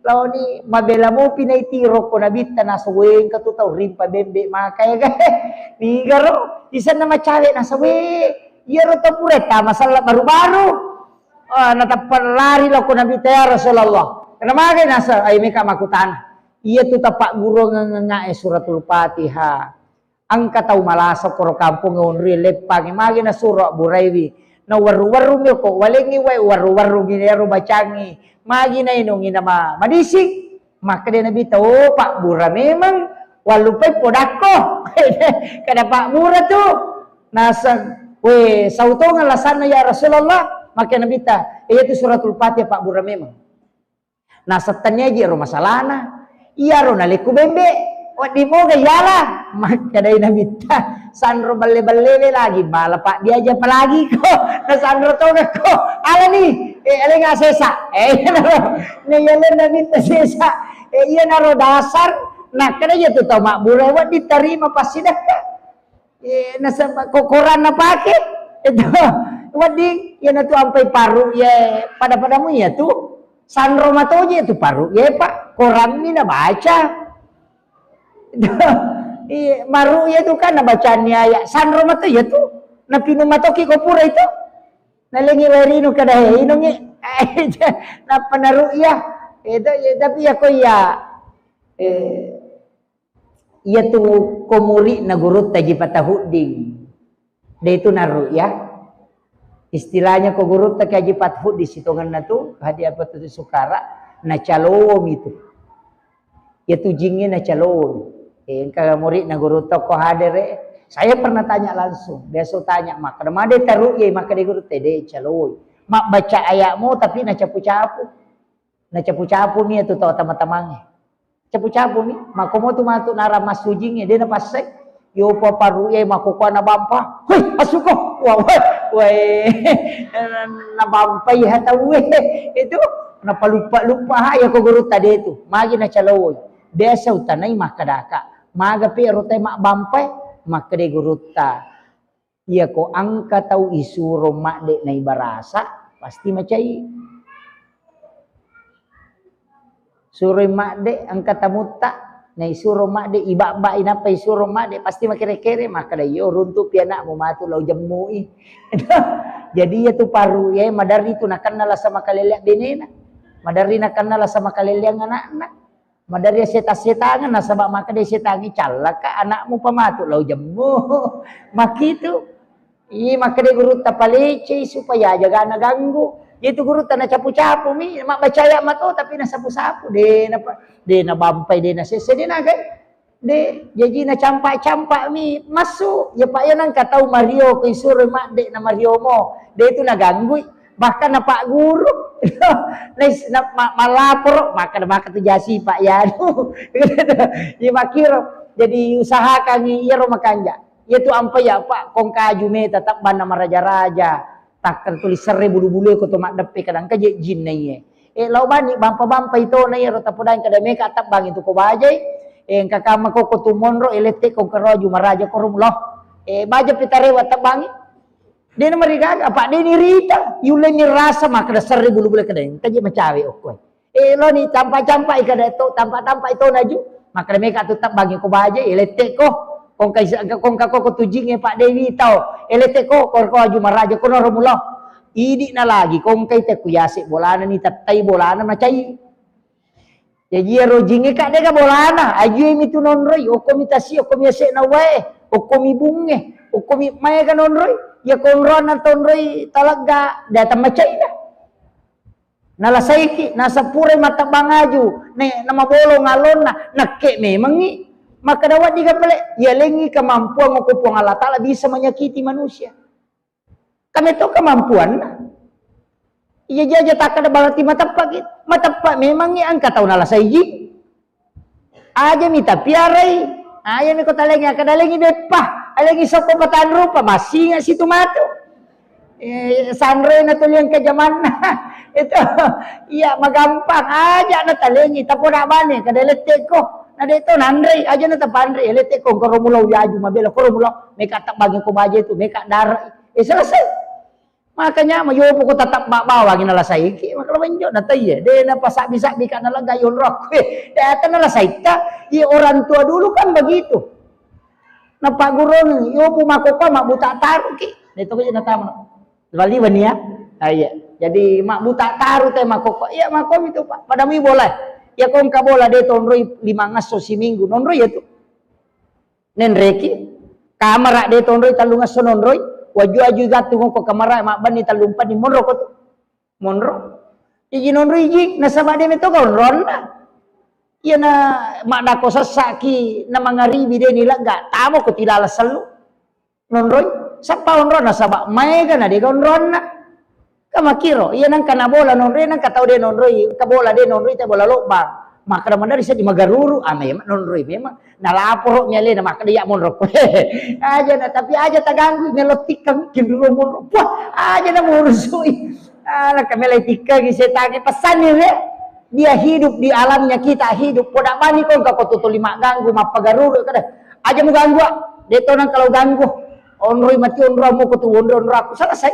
lawan ni mabela mo pinay tiro ko Nabi tanasaweng katutaw rimpa bembe makaya ga ni garo isan na macawe nasawe iya ro tapureta masalah baru-baru natapan lari lo ko Nabi ya Rasulullah kana magay nasa ay meka makutana iya tu tapak guru nga suratul Fatihah angka tau malasa koro kampung ngonri lepang magi na suro buraywi na waru-waru mi ko walengi way waru-waru ginero bacangi magi na inungi na madising maka dia nabi tahu Pak Bura memang walupay podako kada Pak Bura tu nasa we sautongan lasana ya Rasulullah maka nabi ta itu suratul Fatihah Pak Bura memang nasa tanya ji ro masalana iya ro naliku bembe di mo gayala maka dari Nabi ta Sandro balle-balle lagi malah Pak dia aja palagi ko na Sandro to ko ala ni ala nga sesa ni yalen Nabi ta sesa iya naro dasar nah kada ya tu tau makbure wa diterima pasidaka nasa kokoran na pake itu wadi ya na tu ampai paru ya pada-padamu ya tu Sandro matoje tu paru ya Pak koran ni na baca maru ya itu kan bacanya ya sanro mata ya tuh na pinumatoki ko pura itu nalingi werino kada inongi na panaru ya itu tapi ya ko ya ya tuh komuri na gurut taji patahuding de itu naru ya istilahnya ko gurut taji patahud di sitongan na tuh hadiah patu sukara na calowom itu ya tuh jingin na calowom kalau murid na guru toko hadir saya pernah tanya langsung biasa tanya mak kada made taru ye maka de guru tede caloy mak baca ayatmu tapi na capu-capu ni itu tahu teman-temannya capu-capu ni mak komo tu matu nara masujing dia na pasek yo paru ye mak ko na bampa hoi asuko wah na bampa ya tahu itu na palupa ya ko guru tade itu magi na caloy biasa utanay makadaka maga pero tay makbampay makade guruta iya ko angka tau isuro makde na ibarasa pasti macai suro makde angka tamuta na isuro makde ibaba inapa isuro makde pasti makere-kere makada yo runtup ya nak mo matu law jamui jadi ya tu paru ya madari tu nakan nala sama kaleliak dinena madari nakan nala sama kaleliak anak-anak madari seta-setangan nasabak maka dia setangi calak ka anakmu pamatu lau jemu makitu maka dia guru tapalece supaya jaga anak ganggu itu guru tanah capu-capu mi mak bacaya mato tapi na sapu-sapu de na bampai de na sese de na de jadi na campak-campak mi masuk ya Pak ya nang katau Mario ko isur mak de na Mario mo de itu na ganggu bahkan na Pak Guru malapor maka tu jasi Pak Yanu ya makiro jadi usaha kami iya ro makanja itu ampa ya Pak kong kaju me tetap bana maraja-raja takkan tulis serre bulu-bulu ko to mak depe kadang ka jin na ye lau bani bampa-bampa itu na ye ro tapudan kada me ka tap bang itu ko bajay kakama ko ko tumonro elete ko karoju maraja ko rumloh baja pitare wa tabangi dia na marigaga apa dia ni rita yule ni rasa maka da serre bulu-bulu kada kaje macawe okoy lo ni tampa-tampa ikada to tampa-tampa itu naju maka me ka tetap bagi ko bajay elete ko kong ko tujing Pak Dewi tau elete ko aju maraja ko no rumulo idi na lagi kong kay te kuyasi bolana ni tatay bolana macai jadi rojinge ka de ka bolana aju mi tu nonroy o komitasi o komiase na wae o komibunge o komi may ka nonroy ya konron na tonroy talaga data macai na nalasay ki nasa pure matabangaju ne na mabolo ngalon na nakke memang ni Maka dapat digapale, ya lengi kemampuan ngokupong Allah Ta'ala bisa menyakiti manusia. Karena itu kemampuan. Iya jaja tak ada berarti matapak gitu. Matapak memangnya angka tahu nala saiji. Aja minta piarai. Aja ni kota lengi kada lengi bepah. Lengi soko batan rupa masih nggak situ matu. Sandre na tulian ke zaman itu iya magampang aja na talengi tapi na bani kada lete ko. Ada itu nandre aja na tapandre lete ko korumulo yaju mabela korumulo meka tak bagi ko baje itu meka dar selesai. Makanya mayopo ko tatap bawa ginalasay ki makalabanjo na tayo de na pasabi-sabi ka na lang gayon rock data na lasay ta orang tua dulu kan begitu na pagurong yopo makoko mabuta taru ki dito ko na tama wali bania iya jadi mak buta taru teh makoko iya makom itu Pak padami bola ya kong ka bola de tonroy 5 ngaso si minggu nonroy itu nenreki kamera de tonroy 3 ngaso nonroy waju-waju gatung ko kamera mak bani 34 ni monro ko tu monro iji nonro iji nasaba de meto ka ronda iya na mak dako sasaki na mangaribi de nila ga tamo ko tilala selu nonroy sapa onron nasaba may ka na de onron na kamakiro iya nang kana bola nonroy nang kataw de nonroy ka bola de nonroy te bola lobang maka naman dari sa di magaruru memang nonroy memang nalaporo nyale na maka dia monro aja na tapi aja taganggu melotik kang kinduro monro wah aja na murusui ala kameletika gi setake pesan dia hidup di alamnya kita hidup podak bani kong ka kotuto 5 ganggu mapagaruru kada aja mo ganggu deto nang kalau ganggu onroy mati onro mo kutu onro aku selesai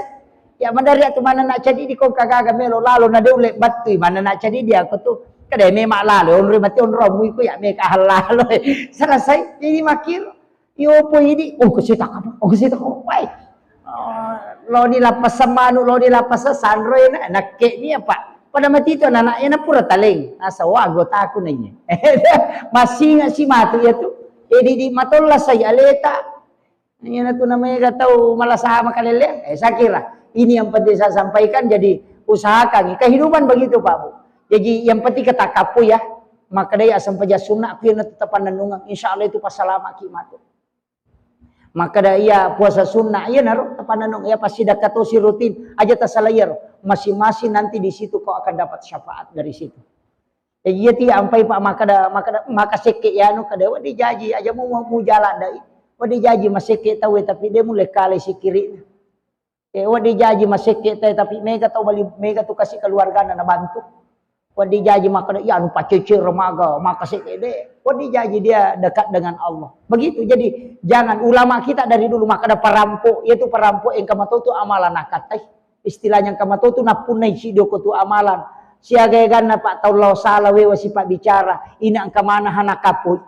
ya mandari atu mana nak jadi di kong kagaga melo lalo na deule batu mana nak jadi dia aku tu kada memang lalo onroy mati onro mo ko ya me kahalalo selesai jadi makir yo po ini kesita ko pai lo di lapas samanu lo di lapas sandroy na nakke ni apa pada mati itu anaknya na pura taling asa anggota aku nanya masih nggak si matu ya tu di matolla saya aleta ini na tu namanya tahu malah sama kalele saya kira ini yang penting saya sampaikan jadi usahakan kehidupan begitu Pak Bu. Jadi yang penting kata kapu ya, maka dia asam paja sunnah kena tetapan nanungang insyaallah itu pasalama kimat. Maka dia puasa sunnah ya naruh tepan nanung ya pasti dah katosi rutin aja tasalayar masing-masing nanti di situ kau akan dapat syafaat dari situ. Jadi ya ti ampai Pak maka seke ya anu kada wa dijaji aja mau jalan dai. Wa dijaji maseke tahu tapi dia mulai kali si kiri. Wa dijaji maseke tapi mega tahu bali mega tu kasih keluarga na bantu. Wadi jaji maka ya anu pacece remaga maka sekede wadi jaji dia dekat dengan Allah begitu jadi jangan ulama kita dari dulu maka ada perampok yaitu perampok yang kamato tu amalan nakatai istilahnya kamato tu napunai si doko tu amalan siaga ganna Pak taulau salah we wasi Pak bicara ini angka mana hana kapui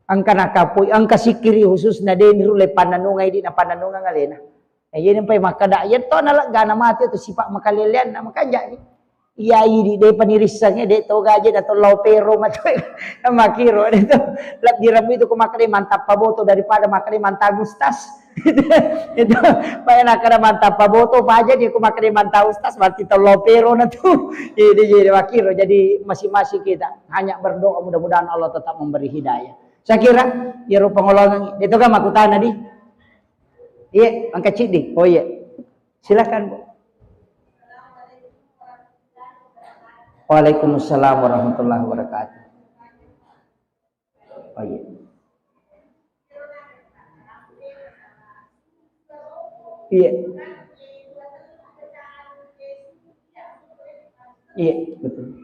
angka nakapui angka sikiri khusus na den rule pananungai di na pananunga ngalena jadi sampai maka dak ya to nala gana mati tu sifat makalelian na maka jadi iya di penirisangnya de to gaje atau laupero macam makiro itu lap diramu itu kumakade mantap paboto daripada makade mantap ustas itu paya nakada mantap paboto pa aja dia kumakade mantap ustas berarti to laupero na tuh jadi makiro jadi masing-masing kita hanya berdoa mudah-mudahan Allah tetap memberi hidayah saya kira ya pengolongan itu kan makutan tadi iya angkat cidi oh iya silakan Bu. Waalaikumsalam warahmatullahi wabarakatuh. Oh iya. Iya. Iya, betul.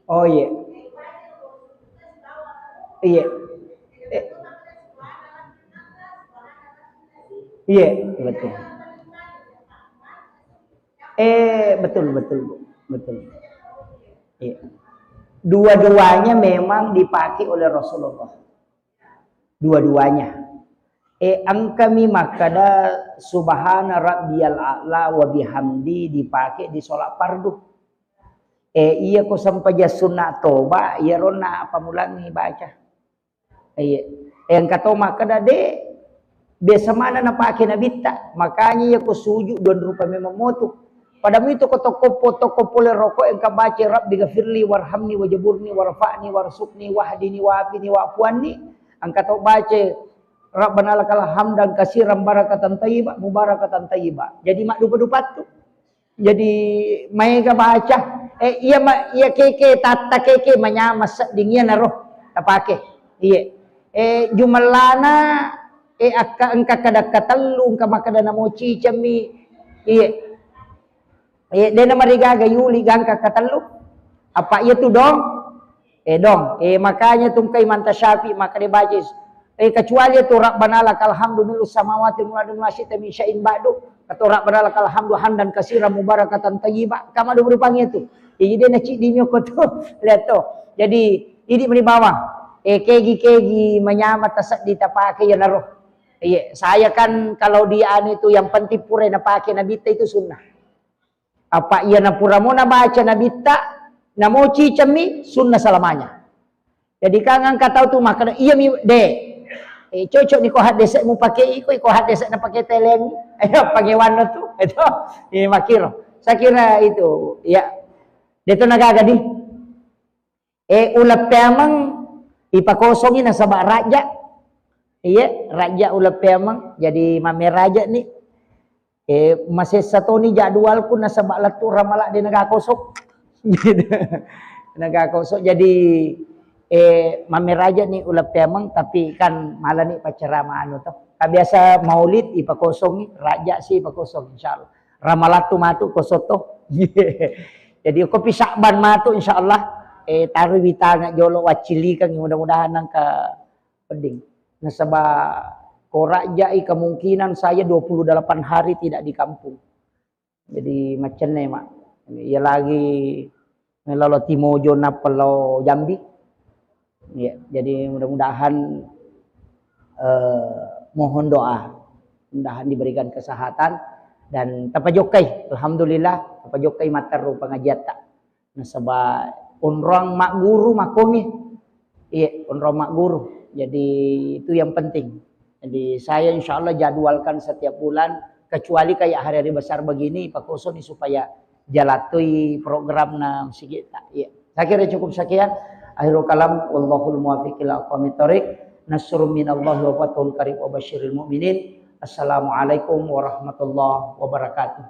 Oh iya. Iya. Iya, betul. Betul. Iya. Dua-duanya memang dipakai oleh Rasulullah. Dua-duanya. Angkami makada subhana rabbiyal a'la wa bihamdi dipakai di sholat fardu. Iya ko sampai sunat toba, iya rona apa mulangi baca. Iya. Yang kata mak kadade biasa mana na pakai nabita, makanya ya ko sujud don rupa memang motu. Padamu itu ko toko pole rokok yang kabaca Rabbi ghafirli warhamni wajaburni warfa'ni warsukni wahdini wa'afini wa'fuanni. Ang kata baca Rabbana lakal hamdan kasiran barakatan thayyibah mubarakatan thayyibah. Jadi mak dupa-dupat tu. Jadi mai ka baca iya keke tata keke manyama dingin naroh tapake. Iya. Jumalana akka engka kada katallu engka makada namochi cami. Iya. Dena marigaga yuli gangka katallu. Apa iya tu dong? Dong. Makanya tungkai manta syafi maka dibaca. Kecuali itu Rabbana lakal hamdu milus samawati wal ardi ma syi'ta min syai'in ba'du. Atau Rabbana lakal hamdu hamdan katsiran mubarakatan thayyibah. Kama do berupang itu. Jadi dia nak cik dinyo ko tu. Lihat tu. Jadi ini di bawah. Kegi menyama tasak ditapake ya naruh. Saya kan kalau dia itu yang penting pura na pakai nabita itu sunnah. Apa ia na pura mo na baca nabita na mochi cami sunnah selamanya. Jadi kangang kata tu maka iya mi de. Cocok ni ko hadesek mu pakai ko hadesek na pakai teleng. Pakai warna tu. Itu ini makiro. Saya kira itu ya. Dito nagagadi. Ulap temang ipakosongin na sa raja. Iya, raja ulap temang. Jadi mame raja ni. Masih satu ni jadwal ku na sa balatu ramala di nagakosok. Nagakosok. Jadi mame raja ni ulap temang tapi kan malah ni pacarama anu to. Biasa maulid ipakosong raja si ipakosong insyaallah. Ramalatu matu kosoto. Jadi kopi Syakban matu insyaallah taruh bitanga jolo wacili kang mudah-mudahan nang ka peding. Nasaba ko raja kemungkinan saya 28 hari tidak di kampung. Jadi macam ni mak. Ya lagi ngelalo Timojo napelo Jambi. Ya, jadi mudah-mudahan mohon doa, mudah-mudahan diberikan kesehatan dan tapajokai, alhamdulillah tapajokai mataru pengajian tak. Nasaba unrang mak guru makomi, iya unrang mak guru. Jadi itu yang penting. Jadi saya insyaallah jadwalkan setiap bulan, kecuali kayak hari-hari besar begini, Pak Kosoni supaya jalatui program na sikit tak. Iya. Saya kira cukup sekian. Akhirul kalam wallahul muwaffiq ila aqwamit thoriq. Nasrun minallahi wa fathul qarib wa basyiril mu'minin. Assalamualaikum warahmatullahi wabarakatuh.